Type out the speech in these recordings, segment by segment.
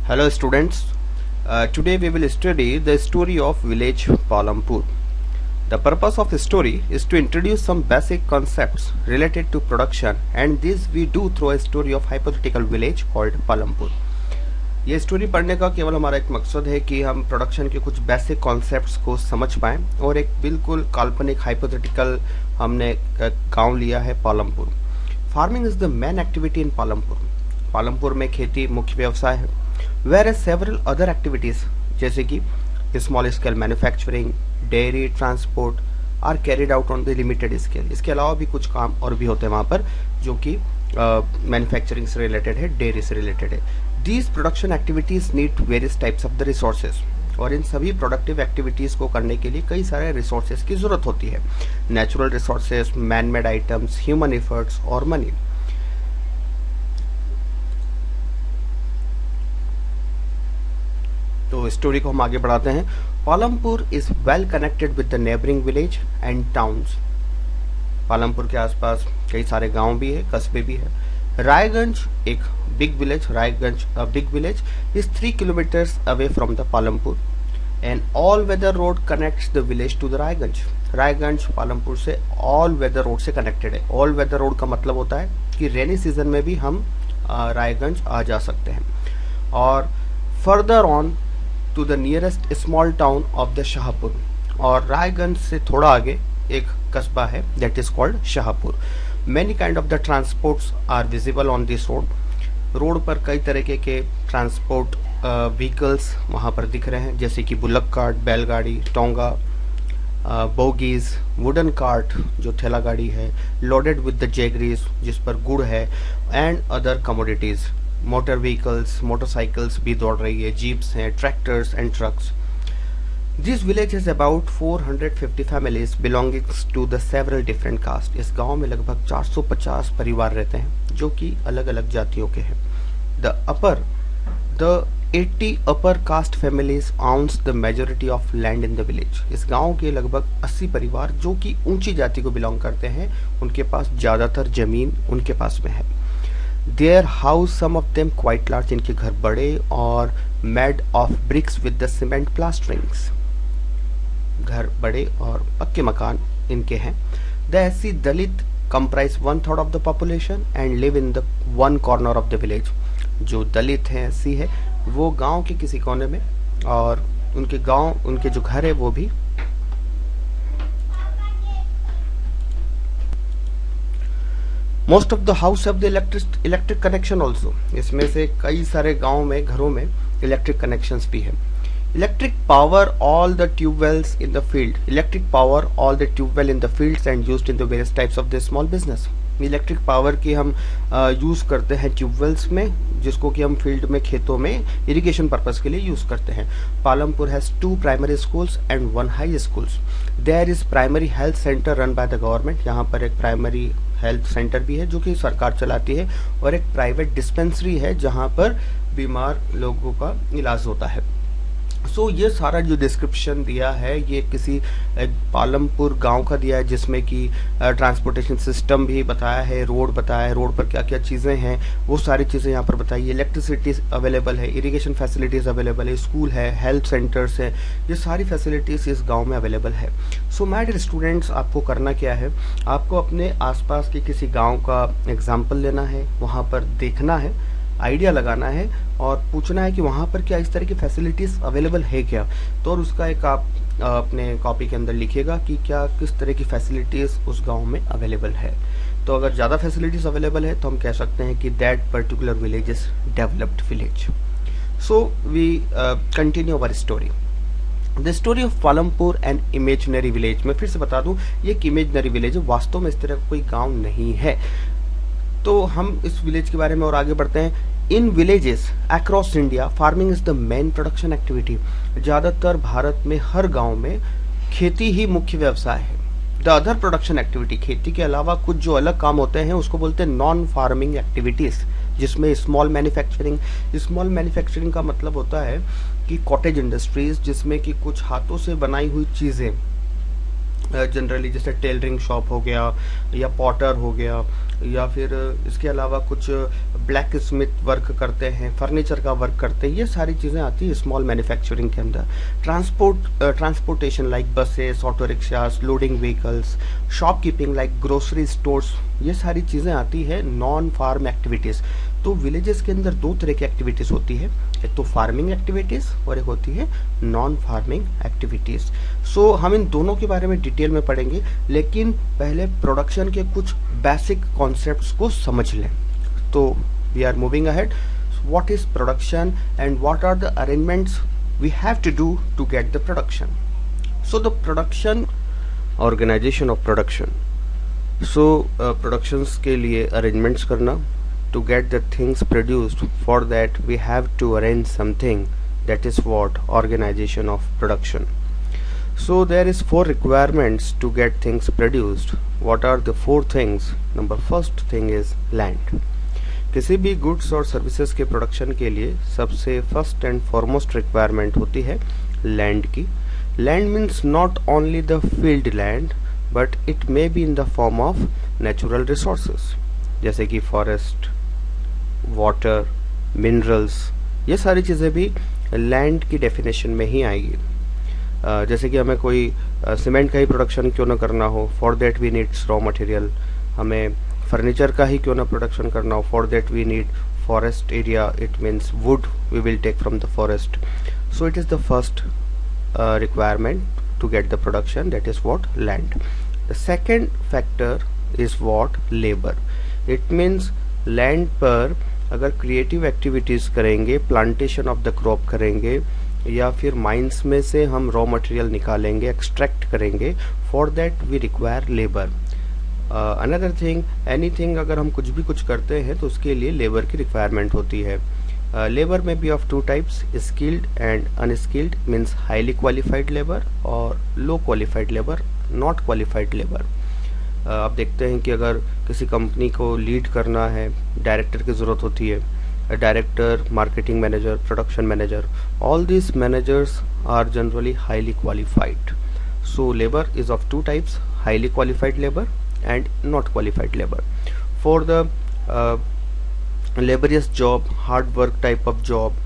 Hello students, today we will study the story of village Palampur. The purpose of the story is to introduce some basic concepts related to production, and this we do through a story of hypothetical village called Palampur. ये story पढ़ने का केवल हमारा एक मकसद है कि हम प्रोडक्शन के कुछ बेसिक कॉन्सेप्ट्स को समझ पाएं और एक बिल्कुल काल्पनिक हाइपोथेटिकल हमने गांव लिया है Palampur. Farming is the main activity in Palampur. Palampur में खेती मुख्य व्यवसाय है। Where as several other activities जैसे कि small scale manufacturing, dairy, transport are carried out on the limited scale. इसके अलावा भी कुछ काम और भी होते हैं वहाँ पर जो कि मैन्युफैक्चरिंग से रिलेटेड है, डेयरी से रिलेटेड है। These production activities need various types of the resources, और इन सभी प्रोडक्टिव एक्टिविटीज को करने के लिए कई सारे रिसोर्सेज की जरूरत होती है। Natural resources, man made items, human efforts और मनी। तो स्टोरी को हम आगे बढ़ाते हैं। Palampur is well connected with the neighbouring village and towns. Palampur के आसपास कई सारे गांव भी है, कस्बे भी है। रायगंज एक big village, Raiganj a big village is 3 kilometers away from the Palampur and all weather road connects the village to the Raiganj. Raiganj Palampur से ऑल वेदर रोड से कनेक्टेड है। ऑल वेदर रोड का मतलब होता है कि रेनी सीजन में भी हम रायगंज आ जा सकते हैं। और further on to the nearest small town of the Shahpur, और रायगंज से थोड़ा आगे एक कस्बा है that is called Shahpur. Many kind of the transports are visible on this road. Road पर कई तरीके के ट्रांसपोर्ट व्हीकल्स वहाँ पर दिख रहे हैं, जैसे कि बुलक कार्ट, बैलगाड़ी, टोंगा, बोगीज, वुडन कार्ट जो ठेला गाड़ी है, लोडेड विद द जैगरीज जिस पर गुड़ है, and other commodities. Motor vehicles, motorcycles भी दौड़ रही है, जीप्स हैं, tractors and trucks. This village has about 450 families belonging to the several different castes. इस गांव में लगभग 450 परिवार रहते हैं जो कि अलग अलग जातियों के हैं। The 80 upper caste families owns the majority of land in the village. इस गांव के लगभग 80 परिवार जो कि ऊंची जाति को बिलोंग करते हैं, उनके पास ज्यादातर जमीन उनके पास में है। Their house, some of them quite large, इनके घर बड़े और made of bricks with the cement plasterings। घर बड़े और पक्के मकान इनके हैं। The SC Dalit comprise 1/3 of the population and live in the one corner of the village. जो दलित है, एससी है, वो गांव के किसी कोने में, और उनके जो घर है वो भी most of the house of the electric connection also. इसमें से कई सारे गांव में घरों में इलेक्ट्रिक कनेक्शंस भी है। Electric power all the tubewells in the field. Electric power all the tubewell in the fields and used in the various types of the small business. Electric power की हम यूज़ करते हैं tube wells में, जिसको कि हम फील्ड में, खेतों में इरिगेशन पर्पस के लिए यूज़ करते हैं। Palampur has 2 primary schools and 1 high schools. There is primary health centre run by the government. यहाँ पर एक प्राइमरी हेल्थ सेंटर भी है जो कि सरकार चलाती है, और एक प्राइवेट डिस्पेंसरी है जहाँ पर बीमार लोगों का इलाज होता है। सो ये सारा जो डिस्क्रिप्शन दिया है ये किसी पालमपुर गांव का दिया है, जिसमें कि ट्रांसपोर्टेशन सिस्टम भी बताया है, रोड बताया है, रोड पर क्या क्या चीज़ें हैं वो सारी चीज़ें यहाँ पर बताई है। इलेक्ट्रिसिटी अवेलेबल है, इरिगेशन फैसिलिटीज़ अवेलेबल है, स्कूल है, हेल्थ सेंटर्स है, ये सारी फैसिलिटीज़ इस गाँव में अवेलेबल है। सो माय डियर स्टूडेंट्स, आपको करना क्या है, आपको अपने आसपास के किसी गाँव का एग्जाम्पल लेना है, वहाँ पर देखना है, आइडिया लगाना है और पूछना है कि वहाँ पर क्या इस तरह की फैसिलिटीज़ अवेलेबल है क्या। तो और उसका एक आप अपने कॉपी के अंदर लिखिएगा कि क्या किस तरह की फैसिलिटीज़ उस गांव में अवेलेबल है। तो अगर ज़्यादा फैसिलिटीज़ अवेलेबल है तो हम कह सकते हैं कि that particular village is developed village. So we continue our story. The story of Palampur and imaginary village. मैं फिर से बता दूं, ये एक इमेजनरी विलेज है, वास्तव में इस तरह का कोई गाँव नहीं है। तो हम इस विलेज के बारे में और आगे बढ़ते हैं। In villages across India farming is the main production activity. ज़्यादातर भारत में हर गांव में खेती ही मुख्य व्यवसाय है। द अदर प्रोडक्शन एक्टिविटी, खेती के अलावा कुछ जो अलग काम होते हैं उसको बोलते हैं नॉन फार्मिंग एक्टिविटीज़, जिसमें स्मॉल मैन्युफैक्चरिंग। स्मॉल मैन्युफैक्चरिंग का मतलब होता है कि कॉटेज इंडस्ट्रीज, जिसमें कि कुछ हाथों से बनाई हुई चीज़ें, जनरली जैसे टेलरिंग शॉप हो गया या पॉटर हो गया या फिर इसके अलावा कुछ ब्लैक स्मिथ वर्क करते हैं, फर्नीचर का वर्क करते हैं, ये सारी चीज़ें आती है स्मॉल मैन्युफैक्चरिंग के अंदर। Transportation like buses, auto rickshaws, loading vehicles, shopkeeping like grocery stores, ये सारी चीज़ें आती है नॉन फार्म एक्टिविटीज़। तो विलेजेस के अंदर दो तरह की एक्टिविटीज़ होती है, एक तो फार्मिंग एक्टिविटीज़ और एक होती है नॉन फार्मिंग एक्टिविटीज़। सो हम इन दोनों के बारे में डिटेल में पढ़ेंगे, लेकिन पहले प्रोडक्शन के कुछ बेसिक कॉन्सेप्ट्स को समझ लें। तो we are moving ahead. What is production and what are the arrangements we have to do to get the production. So the production, organisation of production. So productions के लिए arrangements करना, to get the things produced. For that we have to arrange something, that is what organization of production. So there is 4 requirements to get things produced. What are the 4 things? Number first thing is land. किसी भी goods और services के production के लिए सबसे first and foremost requirement होती है land की। Land means not only the field land, but it may be in the form of natural resources, जैसे कि फॉरेस्ट, वाटर, मिनरल्स, ये सारी चीज़ें भी लैंड की डेफिनेशन में ही आएगी। जैसे कि हमें कोई सीमेंट का ही प्रोडक्शन क्यों ना करना हो, for that we needs raw material. हमें फर्नीचर का ही क्यों ना प्रोडक्शन करना हो, for that we need forest area, it means wood we will take from the forest. So it is the first requirement to get the production, that is what land. The second factor is what labour. It means land पर अगर creative activities करेंगे, plantation of the crop करेंगे, या फिर mines में से हम raw material निकालेंगे, एक्सट्रैक्ट करेंगे, for that we require labour. Another thing, anything, अगर हम कुछ भी कुछ करते हैं तो उसके लिए लेबर की रिक्वायरमेंट होती है। लेबर में be of 2 types, skilled and unskilled, means highly qualified labour और low qualified labour, not qualified labour. आप देखते हैं कि अगर किसी कंपनी को लीड करना है, डायरेक्टर की ज़रूरत होती है, director, marketing manager, production manager, all this managers are generally highly qualified. So labour is of 2 types, highly qualified labour and not qualified labour. For the laborious job, hard work type of job,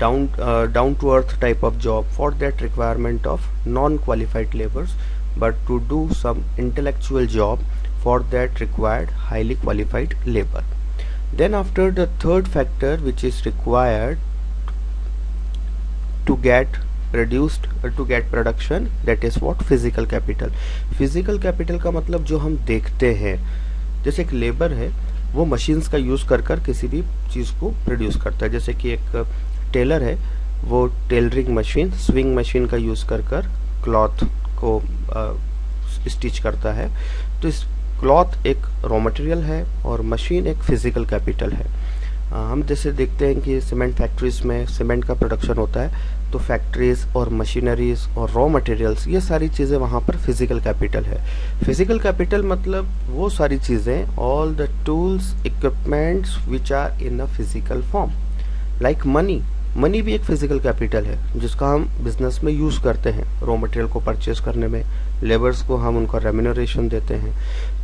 down to earth type of job, for that requirement of non qualified laborers, but to do some intellectual job, for that required highly qualified labor. Then after, the third factor which is required to get produced or to get production, that is what physical capital. Physical capital का मतलब जो हम देखते हैं, जैसे एक labour है वो मशीन्स का यूज़ कर कर किसी भी चीज़ को प्रोड्यूस करता है। जैसे कि एक टेलर है, वो टेलरिंग मशीन, स्विंग मशीन का यूज़ कर कर क्लॉथ को स्टिच करता है। तो इस क्लॉथ एक रॉ मटेरियल है और मशीन एक फिजिकल कैपिटल है। हम जैसे देखते हैं कि सीमेंट फैक्ट्रीज में सीमेंट का प्रोडक्शन होता है, तो फैक्ट्रीज और मशीनरीज और रॉ मटेरियल्स, ये सारी चीज़ें वहाँ पर फिजिकल कैपिटल है। फिजिकल कैपिटल मतलब वो सारी चीज़ें, all the tools, equipments which are in a physical form, like money. Money भी एक फिजिकल कैपिटल है जिसका हम बिजनेस में यूज़ करते हैं, रॉ मटेरियल को परचेज करने में, लेबर्स को हम उनका रेम्यूनरेशन देते हैं।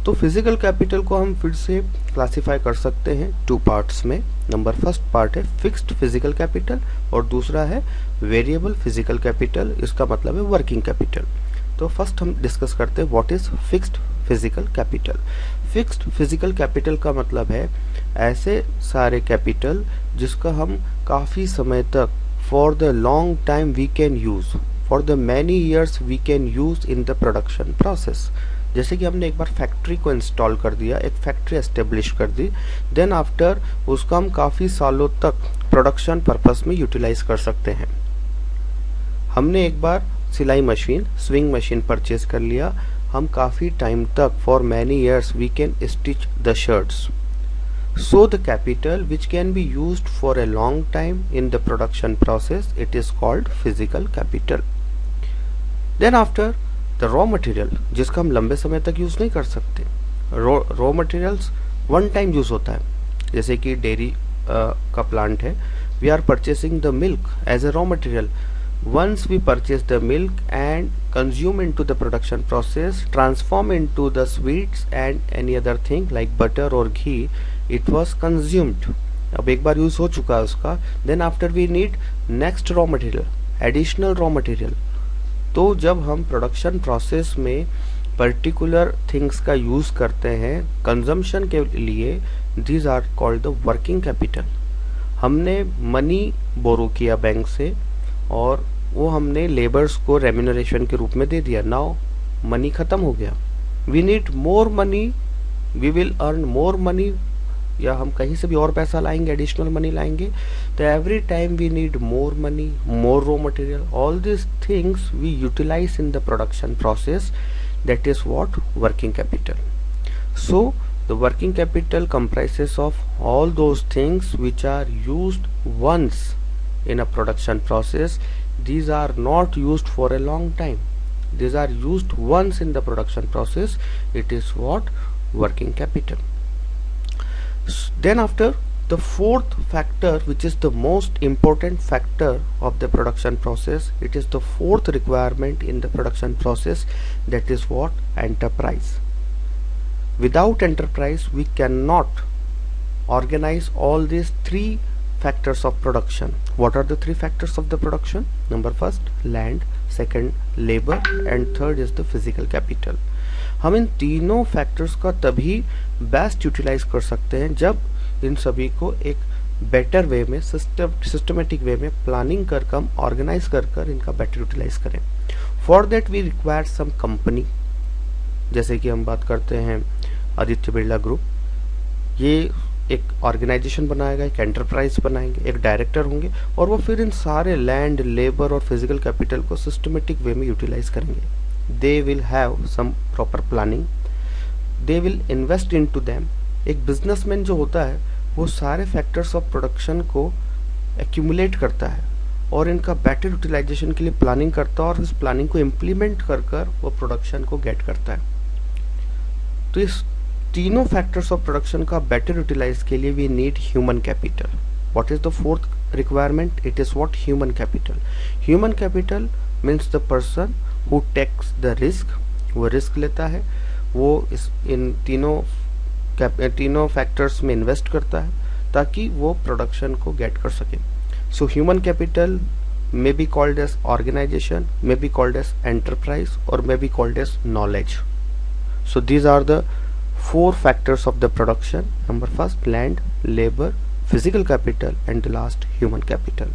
तो फिजिकल कैपिटल को हम फिर से क्लासिफाई कर सकते हैं 2 पार्ट्स में। नंबर फर्स्ट पार्ट है फिक्स्ड फिजिकल कैपिटल और दूसरा है वेरिएबल फिजिकल कैपिटल, इसका मतलब है वर्किंग कैपिटल। तो फर्स्ट हम डिस्कस करते हैं what is fixed physical capital. Fixed physical capital का मतलब है ऐसे सारे कैपिटल जिसका हम काफ़ी समय तक, for the long time we can use, for the many years we can use in the production process. जैसे कि हमने एक बार फैक्ट्री को इंस्टॉल कर दिया, एक फैक्ट्री एस्टेब्लिश कर दी, देन आफ्टर उसका हम काफ़ी सालों तक प्रोडक्शन पर्पस में यूटिलाइज कर सकते हैं। हमने एक बार सिलाई मशीन, स्विंग मशीन परचेज कर लिया, हम काफ़ी टाइम तक, for many years we can stitch the shirts. So the capital which can be used for a long time in the production process, it is called physical capital. Then after, the raw material जिसका हम लंबे समय तक use नहीं कर सकते, raw materials one time use होता है। जैसे कि डेयरी का प्लांट है, we are purchasing the milk as a raw material, once we purchase the milk and consume into the production process, transform into the sweets and any other thing like butter or ghee, it was consumed. अब एक बार use हो चुका है उसका, then after we need next raw material, additional raw material. तो जब हम production process में पर्टिकुलर थिंग्स का यूज करते हैं कंजम्पशन के लिए, these are called the working capital. हमने मनी बोरो किया बैंक से और वो हमने लेबर्स को रेम्यूनरेशन के रूप में दे दिया. नाउ मनी खत्म हो गया, we need more money, we will earn more money, या हम कहीं से भी और पैसा लाएंगे, एडिशनल मनी लाएंगे. तो every time we need more money, more raw material, all this things we utilise in the production process, that is what working capital. So the working capital comprises of all those things which are used once in a production process. These are not used for a long time, these are used once in the production process. It is what working capital. Then after, the fourth factor, which is the most important factor of the production process, it is the fourth requirement in the production process, that is what enterprise. Without enterprise we cannot organize all these three factors of production. What are the three factors of the production? Number first land, second labor and third is the physical capital. हम इन तीनों factors का तभी best utilise कर सकते हैं जब इन सभी को एक बेटर वे में, सिस्टमेटिक वे में प्लानिंग कर हम ऑर्गेनाइज कर इनका बेटर यूटिलाइज करें. For that we require some company. जैसे कि हम बात करते हैं आदित्य बिरला ग्रुप, ये एक ऑर्गेनाइजेशन बनाएगा, एक एंटरप्राइज बनाएंगे, एक डायरेक्टर होंगे और वो फिर इन सारे लैंड, लेबर और फिजिकल कैपिटल को सिस्टमेटिक वे में यूटिलाइज करेंगे. They will have some proper planning, they will invest into them. एक बिजनेसमैन जो होता है वो सारे फैक्टर्स ऑफ प्रोडक्शन को एक्यूमुलेट करता है और इनका बेटर यूटिलाइजेशन के लिए प्लानिंग करता है और इस प्लानिंग को इम्प्लीमेंट कर वो प्रोडक्शन को गेट करता है. तो इस तीनों फैक्टर्स ऑफ प्रोडक्शन का बेटर यूटिलाइज के लिए we need human capital. What is the fourth requirement? It is what human capital. Human capital means the person who takes the risk, वो रिस्क लेता है, वो इन तीनों फैक्टर्स में इन्वेस्ट करता है ताकि वो प्रोडक्शन को गेट कर सके. So human capital may be called as organization, may be called as enterprise or may be called as knowledge. So these are the four factors of the production. Number first land, labor, physical capital and the last human capital.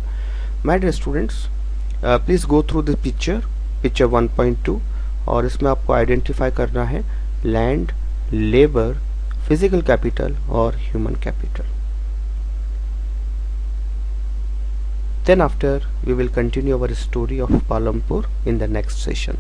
My dear students, please go through the picture 1.2 और इसमें आपको identify करना है land, labour, physical capital और human capital. Then after we will continue our story of Palampur in the next session.